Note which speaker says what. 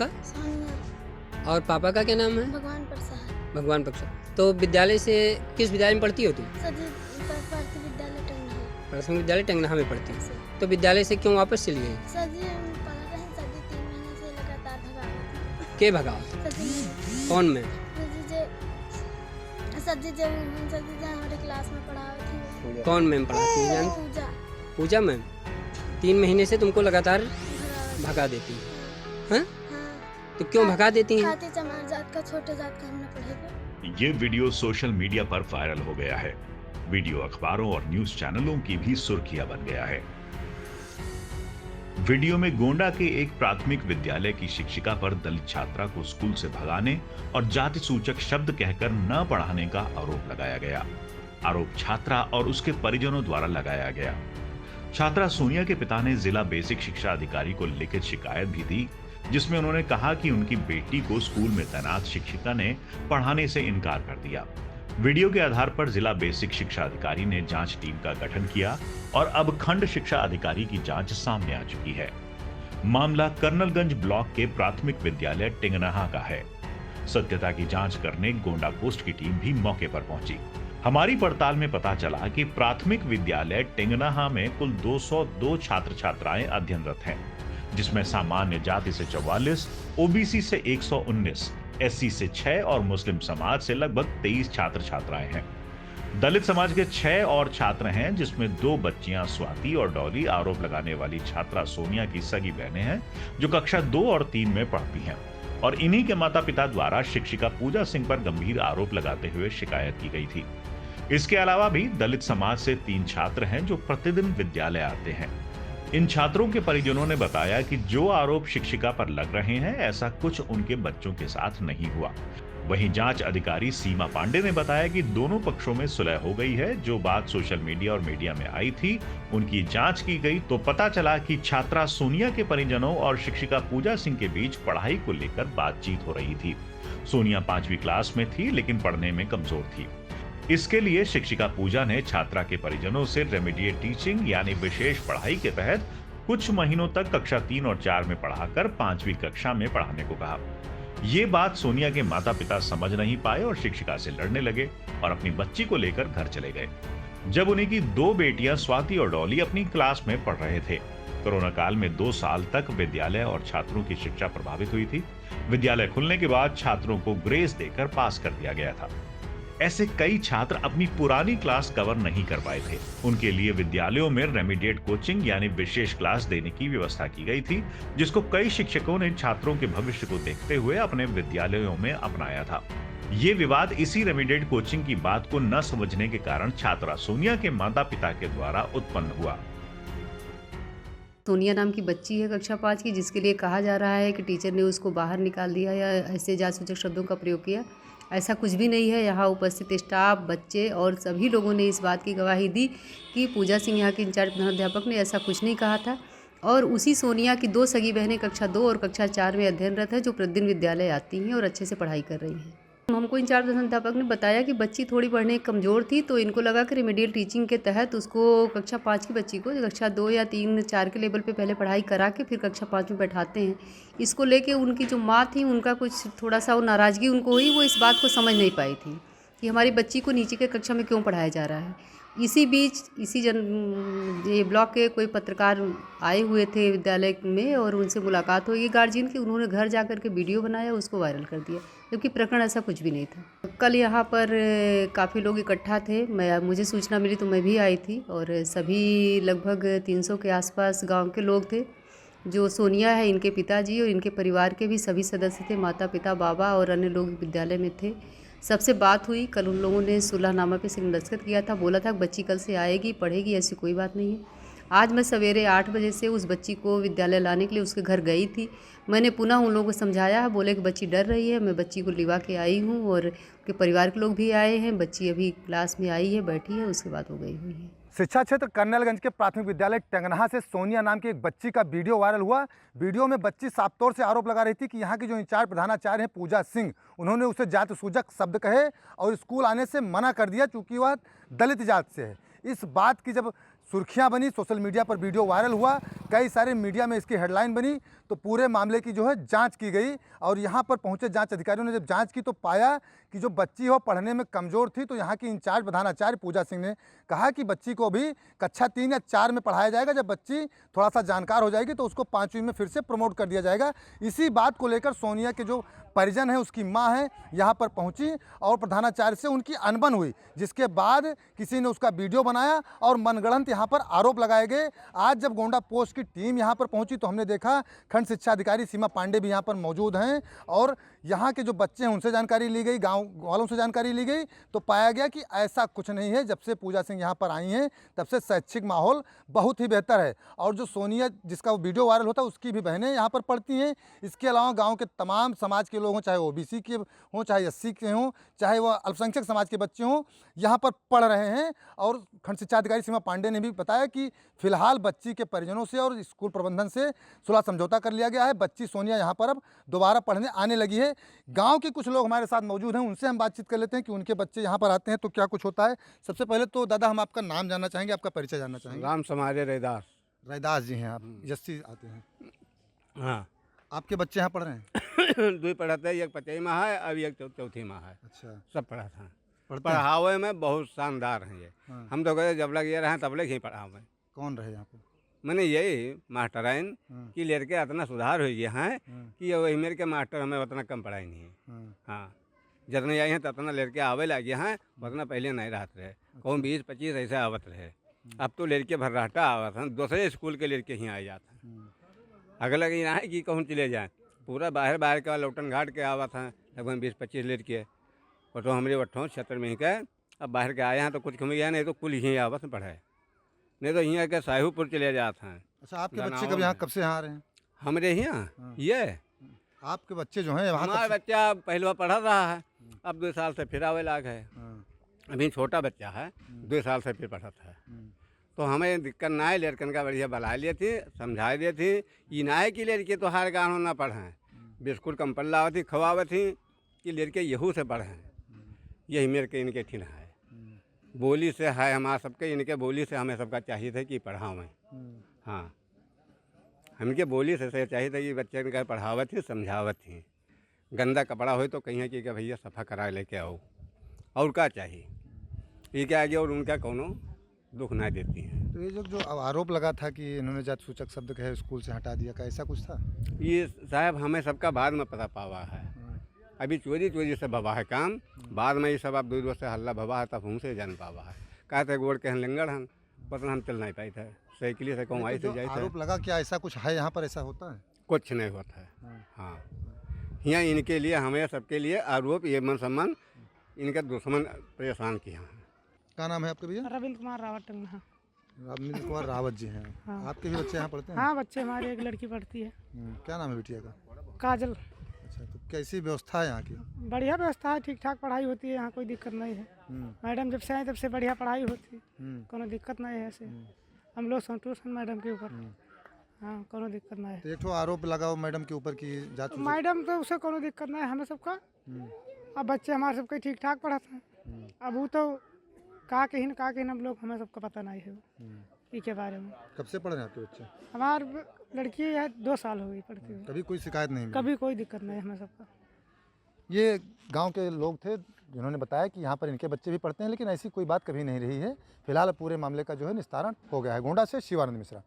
Speaker 1: आपका?
Speaker 2: सोनिया।
Speaker 1: और पापा का क्या नाम है?
Speaker 2: भगवान प्रसाद।
Speaker 1: भगवान प्रसाद। तो विद्यालय से किस विद्यालय में पढ़ती हो तुम?
Speaker 2: सदी प्राथमिक विद्यालय टंगना।
Speaker 1: प्राथमिक विद्यालय टंगनहा में पढ़ती हो।
Speaker 2: सर
Speaker 1: तो विद्यालय से क्यों वापस चली गई?
Speaker 2: सदी हम पढ़ रहे हैं, सदी 3 महीने से लगातार भगा रही थी।
Speaker 1: के भगाओ?
Speaker 2: सदी
Speaker 1: कौन में?
Speaker 2: सदी जब हमारे क्लास में पढ़ाई थी।
Speaker 1: कौन मैम पढ़ाती है जान?
Speaker 2: पूजा।
Speaker 1: पूजा मैम 3 महीने से तुमको लगातार
Speaker 2: भगा
Speaker 1: भगा देती है?
Speaker 2: हाँ।
Speaker 1: हैं? तो क्यों भगा देती हैं?
Speaker 2: खाते चमार जात का, छोटे जात का हमने पढ़ेगा।
Speaker 3: ये वीडियो सोशल मीडिया पर वायरल हो गया है। वीडियो अखबारों और न्यूज चैनलों की भी सुर्खियां बन गया है। वीडियो में गोंडा के एक प्राथमिक विद्यालय की शिक्षिका पर दलित छात्रा को स्कूल से भगाने और जाति सूचक शब्द कहकर न पढ़ाने का आरोप लगाया गया। आरोप छात्रा और उसके परिजनों द्वारा लगाया गया। छात्रा सोनिया के पिता ने जिला बेसिक शिक्षा अधिकारी को लिखित शिकायत भी दी, जिसमें उन्होंने कहा कि उनकी बेटी को स्कूल में तैनात शिक्षिका ने पढ़ाने से इनकार कर दिया। वीडियो के आधार पर जिला बेसिक शिक्षा अधिकारी ने जांच टीम का गठन किया और अब खंड शिक्षा अधिकारी की जांच सामने आ चुकी है। मामला कर्नलगंज ब्लॉक के प्राथमिक विद्यालय टिंगनहा का है। सत्यता की जांच करने गोंडा पोस्ट की टीम भी मौके पर पहुंची। हमारी पड़ताल में पता चला कि प्राथमिक विद्यालय टिंगनहा में कुल 202 छात्र छात्राएं अध्ययनरत हैं, जिसमें सामान्य जाति से 44, ओबीसी से 119, एससी से 6 और मुस्लिम समाज से लगभग 23 छात्र छात्राएं हैं। दलित समाज के 6 और छात्र हैं, जिसमें 2 बच्चियां स्वाति और डॉली आरोप लगाने वाली छात्रा सोनिया की सगी बहनें हैं, जो कक्षा 2 और 3 में पढ़ती हैं, और इन्हीं के माता पिता द्वारा शिक्षिका पूजा सिंह पर गंभीर आरोप लगाते हुए शिकायत की गई थी। इसके अलावा भी दलित समाज से 3 छात्र हैं जो प्रतिदिन विद्यालय आते हैं। इन छात्रों के परिजनों ने बताया कि जो आरोप शिक्षिका पर लग रहे हैं, ऐसा कुछ उनके बच्चों के साथ नहीं हुआ। वहीं जांच अधिकारी सीमा पांडे ने बताया कि दोनों पक्षों में सुलह हो गई है। जो बात सोशल मीडिया और मीडिया में आई थी, उनकी जांच की गई तो पता चला कि छात्रा सोनिया के परिजनों और शिक्षिका पूजा सिंह के बीच पढ़ाई को लेकर बातचीत हो रही थी। सोनिया 5वीं क्लास में थी, लेकिन पढ़ने में कमजोर थी। इसके लिए शिक्षिका पूजा ने छात्रा के परिजनों से रेमिडिएट टीचिंग यानी विशेष पढ़ाई के तहत कुछ महीनों तक कक्षा 3 और 4 में पढ़ाकर 5वीं कक्षा में पढ़ाने को कहा। ये बात सोनिया के माता पिता समझ नहीं पाए और शिक्षिका से लड़ने लगे और अपनी बच्ची को लेकर घर चले गए। जब उन्हीं की 2 बेटियां स्वाति और डॉली अपनी क्लास में पढ़ रहे थे। कोरोना काल में 2 साल तक विद्यालय और छात्रों की शिक्षा प्रभावित हुई थी। विद्यालय खुलने के बाद छात्रों को ग्रेस देकर पास कर दिया गया था। ऐसे कई छात्र अपनी पुरानी क्लास कवर नहीं कर पाए थे। उनके लिए विद्यालयों में रेमिडिएट कोचिंग यानी विशेष क्लास देने की व्यवस्था की गई थी, जिसको कई शिक्षकों ने छात्रों के भविष्य को देखते हुए अपने विद्यालयों में अपनाया था। ये विवाद इसी रेमिडिएट कोचिंग की बात को न समझने के कारण छात्रा सोनिया के माता पिता के द्वारा उत्पन्न हुआ।
Speaker 4: सोनिया नाम की बच्ची है कक्षा 5 की, जिसके लिए कहा जा रहा है कि टीचर ने उसको बाहर निकाल दिया या ऐसे जातिसूचक शब्दों का प्रयोग किया। ऐसा कुछ भी नहीं है। यहाँ उपस्थित स्टाफ, बच्चे और सभी लोगों ने इस बात की गवाही दी कि पूजा सिंह यहाँ के इंचार्ज प्रधानाध्यापक ने ऐसा कुछ नहीं कहा था। और उसी सोनिया की 2 सगी बहनें कक्षा 2 और कक्षा 4 में अध्ययनरत है, जो प्रतिदिन विद्यालय आती हैं और अच्छे से पढ़ाई कर रही हैं। हमको इंचार्ज प्रधानाध्यापक ने बताया कि बच्ची थोड़ी पढ़ने कमज़ोर थी, तो इनको लगा कि रेमिडियल टीचिंग के तहत उसको कक्षा 5 की बच्ची को कक्षा 2 या 3, 4 के लेवल पे पहले पढ़ाई करा के फिर कक्षा 5 में बैठाते हैं। इसको लेके उनकी जो माँ थी, उनका कुछ थोड़ा सा नाराज़गी उनको हुई। वो इस बात को समझ नहीं पाई थी कि हमारी बच्ची को नीचे के कक्षा में क्यों पढ़ाया जा रहा है। इसी बीच ये ब्लॉक के कोई पत्रकार आए हुए थे विद्यालय में और उनसे मुलाकात हुई गार्जियन की। उन्होंने घर जा कर के वीडियो बनाया, उसको वायरल कर दिया, जबकि प्रकरण ऐसा कुछ भी नहीं था। कल यहाँ पर काफ़ी लोग इकट्ठा थे। मुझे सूचना मिली तो मैं भी आई थी और सभी लगभग 300 के आसपास गांव के लोग थे। जो सोनिया है, इनके पिताजी और इनके परिवार के भी सभी सदस्य थे, माता पिता, बाबा और अन्य लोग विद्यालय में थे। सबसे बात हुई। कल उन लोगों ने सुलहनामा पे सिग्नेचर दस्तखत किया था। बोला था कि बच्ची कल से आएगी, पढ़ेगी, ऐसी कोई बात नहीं है। आज मैं सवेरे 8 बजे से उस बच्ची को विद्यालय लाने के लिए उसके घर गई थी। मैंने पुनः उन लोगों को समझाया, बोले कि बच्ची डर रही है। मैं बच्ची को लिवा के आई हूँ और उनके परिवार के लोग भी आए हैं। बच्ची अभी क्लास में आई है, बैठी है, उसके बाद हो गई हुई है।
Speaker 5: शिक्षा क्षेत्र कर्नलगंज के प्राथमिक विद्यालय टंगनहा से सोनिया नाम की एक बच्ची का वीडियो वायरल हुआ। वीडियो में बच्ची साफ तौर से आरोप लगा रही थी कि यहाँ की जो इंचार्ज प्रधानाचार्य हैं पूजा सिंह, उन्होंने उसे जाति सूचक शब्द कहे और स्कूल आने से मना कर दिया, चूँकि वह दलित जात से है। इस बात की जब सुर्खियां बनी, सोशल मीडिया पर वीडियो वायरल हुआ, कई सारे मीडिया में इसकी हेडलाइन बनी। तो पूरे मामले की जो है जांच की गई और यहाँ पर पहुँचे जांच अधिकारियों ने जब जांच की तो पाया कि जो बच्ची हो पढ़ने में कमज़ोर थी। तो यहाँ की इंचार्ज प्रधानाचार्य पूजा सिंह ने कहा कि बच्ची को अभी कक्षा 3 या 4 में पढ़ाया जाएगा। जब बच्ची थोड़ा सा जानकार हो जाएगी तो उसको 5वीं में फिर से प्रमोट कर दिया जाएगा। इसी बात को लेकर सोनिया के जो परिजन है, उसकी माँ है, यहाँ पर पहुँची और प्रधानाचार्य से उनकी अनबन हुई, जिसके बाद किसी ने उसका वीडियो बनाया और मनगढ़ंत यहाँ पर आरोप लगाए गए। आज जब गोंडा पोस्ट की टीम यहाँ पर पहुँची तो हमने देखा खंड शिक्षा अधिकारी सीमा पांडे भी यहाँ पर मौजूद हैं और यहाँ के जो बच्चे हैं उनसे जानकारी ली गई, गांव वालों से जानकारी ली गई। तो पाया गया कि ऐसा कुछ नहीं है। जब से पूजा सिंह यहाँ पर आई हैं तब से शैक्षिक माहौल बहुत ही बेहतर है। और जो सोनिया जिसका वो वीडियो वायरल होता है उसकी भी बहनें यहाँ पर पढ़ती हैं। इसके अलावा गाँव के तमाम समाज के लोग हों, चाहे ओबीसी के हों, चाहे एससी के हों, चाहे वह अल्पसंख्यक समाज के बच्चे हों, यहाँ पर पढ़ रहे हैं। और खंड शिक्षा अधिकारी सीमा पांडे ने भी बताया कि फिलहाल बच्ची के परिजनों से और स्कूल प्रबंधन से सुलह समझौता कर लिया गया है। बच्ची सोनिया यहाँ पर अब दोबारा पढ़ने आने लगी है। गांव के कुछ लोग हमारे साथ मौजूद हैं, उनसे हम बातचीत कर लेते हैं कि उनके बच्चे यहाँ पर आते हैं तो क्या कुछ होता है। सबसे पहले तो दादा हम आपका नाम जानना चाहेंगे, आपका परिचय जानना चाहेंगे।
Speaker 6: राम समारे रैदास।
Speaker 5: रैदास जी हैं आप, यस्सी आते हैं।
Speaker 6: हाँ
Speaker 5: आपके बच्चे यहाँ पढ़ रहे हैं?
Speaker 6: 2 पढ़ाते, एक 5वीं में है, अब एक 4थी में है।
Speaker 5: अच्छा,
Speaker 6: सब पढ़ा था।
Speaker 5: पढ़ते हैं?
Speaker 6: पढ़ावे में बहुत शानदार हैं ये।
Speaker 5: हाँ।
Speaker 6: हम तो कहते जब लग ये रहे तब लग ही पढ़ावे।
Speaker 5: कौन रहे यहाँ पे?
Speaker 6: मैंने यही मास्टराइन
Speaker 5: हाँ।
Speaker 6: की लड़के इतना सुधार हो गया है
Speaker 5: हाँ।
Speaker 6: कि वही मेरे के मास्टर हमें उतना कम पढ़ाई नहीं है।
Speaker 5: हाँ।
Speaker 6: हाँ, जितने आई हैं उतना लड़के आवे लगे हैं, उतना पहले नहीं रहते रहे। कहूँ 20-25 ऐसे आवत रहे। अब तो लड़के भर्राटा आवत हैं, दूसरे स्कूल के लड़के ही आ जाते हैं। अगला कहीं ना है कि कहूँ चले जाएँ, पूरा बाहर के लौटन घाट के आवत हैं लगभग 20-25 लड़के। और तो हमारे वठों क्षेत्र में ही के अब बाहर के आए हैं तो कुछ कम गया, नहीं तो कुल ही आवत में पढ़े, नहीं तो यहाँ के साहूपुर चले जाते हैं।
Speaker 5: अच्छा, आपके बच्चे कब यहाँ कब से यहाँ आ रहे हैं?
Speaker 6: हमारे यहाँ ये
Speaker 5: आपके बच्चे जो हैं वहाँ
Speaker 6: हमारा बच्चा पहले पढ़ा रहा है, अब 2 साल से फिर आवे लाग है। अभी छोटा बच्चा है, 2 साल से फिर पढ़ता है। तो हमें दिक्कत ना है, लड़कन का बढ़िया बला लिए थी, समझा दिए थी। ये ना है कि लड़के तो हर गाँव ना पढ़ें, बिस्कुट कम पल्ला थी खवावे थी कि लड़के यहू से पढ़ें। यही मेरे के इनके ठिन है, बोली से है हमारा सबके, इनके बोली से हमें सबका चाहिए था कि पढ़ावें। हाँ, हमके बोली से चाहिए था कि बच्चे इनका पढ़ावत थी, समझावत थी। गंदा कपड़ा हो तो कहीं कि भैया सफ़ा करा लेके आओ, और क्या चाहिए, ये क्या आगे और उनका कोनो दुख ना देती हैं।
Speaker 5: तो ये जो आरोप लगा था कि इन्होंने जाति सूचक शब्द कहे स्कूल से हटा दिया, का ऐसा कुछ था?
Speaker 6: ये साहब हमें सबका बाद में पता पावा है, अभी चोरी से भवा है काम, बाद में ये सब आप 2 से हल्ला भवा है तब हमसे जान पावा है। कहते गोड़ के लंगड़ हम पता हम चल नहीं पाए थे, साइकिल से कहूँ आई से जाए।
Speaker 5: आरोप लगा क्या ऐसा कुछ है यहाँ पर, ऐसा होता है?
Speaker 6: कुछ नहीं होता है। हाँ, यहाँ इनके लिए हमें सबके लिए आरोप, ये मन सम्मान इनका दुश्मन परेशान किया है।
Speaker 5: क्या नाम है आपके भैया?
Speaker 7: रविंद्र कुमार रावत टंगना।
Speaker 5: रविंद्र कुमार रावत जी हैं।
Speaker 7: हाँ।
Speaker 5: आपके भी बच्चे यहाँ पढ़ते हैं?
Speaker 7: हाँ, बच्चे हमारे, एक लड़की पढ़ती है।
Speaker 5: क्या नाम है बिटिया का?
Speaker 7: काजल।
Speaker 5: अच्छा, तो कैसी व्यवस्था है यहाँ की?
Speaker 7: बढ़िया व्यवस्था है, ठीक ठाक पढ़ाई होती है यहाँ, कोई दिक्कत नहीं है। मैडम जब से आए तब से बढ़िया पढ़ाई होती है, कोनो दिक्कत नहीं है। ऐसे हम लोग संतुष्ट हैं मैडम के ऊपर। हाँ, कोनो दिक्कत नहीं है।
Speaker 5: तो एक मैडम लगाओ मैडम के ऊपर की जात सूचक।
Speaker 7: मैडम तो उसे कोनो दिक्कत नहीं है हमें सबका। अब बच्चे हमारे सबके ठीक ठाक पढ़ाते हैं। अब वो तो का कहीं हम लोग, हमें सबका पता नहीं है इसके बारे में।
Speaker 5: कब से पढ़ रहे हैं आपके बच्चे?
Speaker 7: हमारी लड़की है 2 साल हो गई पढ़ती हुई,
Speaker 5: कभी कोई शिकायत नहीं मिली?
Speaker 7: कभी कोई दिक्कत नहीं है हमें सबका।
Speaker 5: ये गांव के लोग थे जिन्होंने बताया कि यहाँ पर इनके बच्चे भी पढ़ते हैं, लेकिन ऐसी कोई बात कभी नहीं रही है। फिलहाल पूरे मामले का जो है निस्तारण हो गया है। गोंडा से शिवानंद मिश्रा।